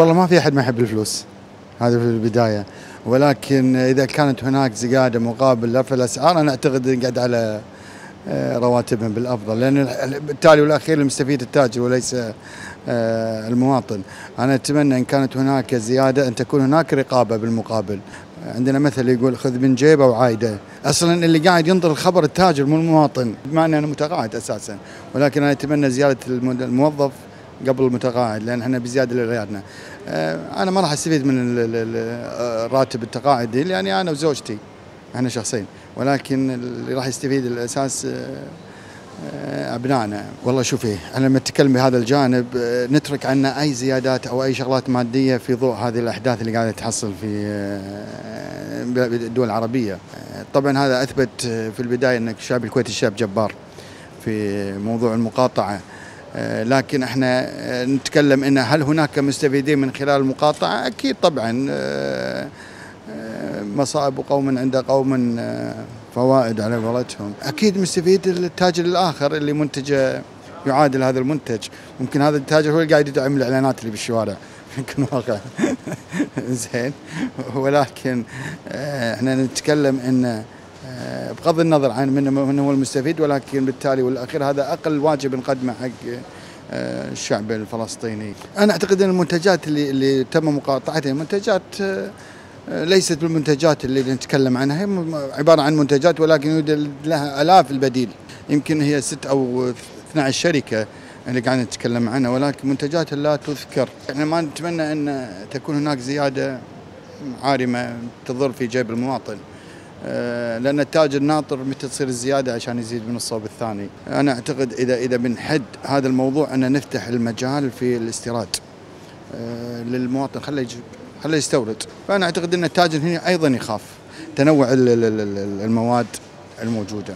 والله ما في أحد ما يحب الفلوس، هذا في البداية، ولكن إذا كانت هناك زيادة مقابل رفع الأسعار أنا أعتقد نقعد على رواتبهم بالأفضل، لأن بالتالي والأخير المستفيد التاجر وليس المواطن. أنا أتمنى إن كانت هناك زيادة أن تكون هناك رقابة بالمقابل. عندنا مثل يقول خذ من جيبه وعايده، أصلا اللي قاعد ينطر الخبر التاجر مو المواطن، بما أني أنا متقاعد أساسا، ولكن أنا أتمنى زيادة الموظف قبل المتقاعد، لان احنا بزياده لريادنا. انا ما راح استفيد من الراتب التقاعدي لاني انا وزوجتي احنا شخصين، ولكن اللي راح يستفيد الاساس ابنائنا. والله شوفي، انا لما نتكلم بهذا الجانب نترك عنا اي زيادات او اي شغلات ماديه في ضوء هذه الاحداث اللي قاعده تحصل في الدول العربيه. طبعا هذا اثبت في البدايه ان الشعب الكويتي شعب جبار في موضوع المقاطعه، لكن احنا نتكلم ان هل هناك مستفيدين من خلال المقاطعه؟ اكيد طبعا، مصائب قوم عند قوم فوائد على قولتهم. اكيد مستفيد التاجر الاخر اللي منتجه يعادل هذا المنتج، ممكن هذا التاجر هو اللي قاعد يدعم الاعلانات اللي بالشوارع يمكن واقع زين، ولكن احنا نتكلم ان بغض النظر عن من هو المستفيد، ولكن بالتالي والاخير هذا اقل واجب نقدمه حق الشعب الفلسطيني. انا اعتقد ان المنتجات اللي تم مقاطعتها منتجات ليست بالمنتجات اللي نتكلم عنها، هي عباره عن منتجات ولكن يوجد لها الاف البديل، يمكن هي 6 أو 12 شركه اللي قاعد نتكلم عنها، ولكن منتجات لا تذكر. احنا ما نتمنى ان تكون هناك زياده عارمه تضر في جيب المواطن، لأن التاجر ناطر متى تصير الزيادة عشان يزيد من الصوب الثاني. أنا أعتقد إذا بنحد هذا الموضوع أن نفتح المجال في الاستيراد للمواطن، خليه يستورد. فأنا أعتقد أن التاجر هنا أيضا يخاف تنوع المواد الموجودة.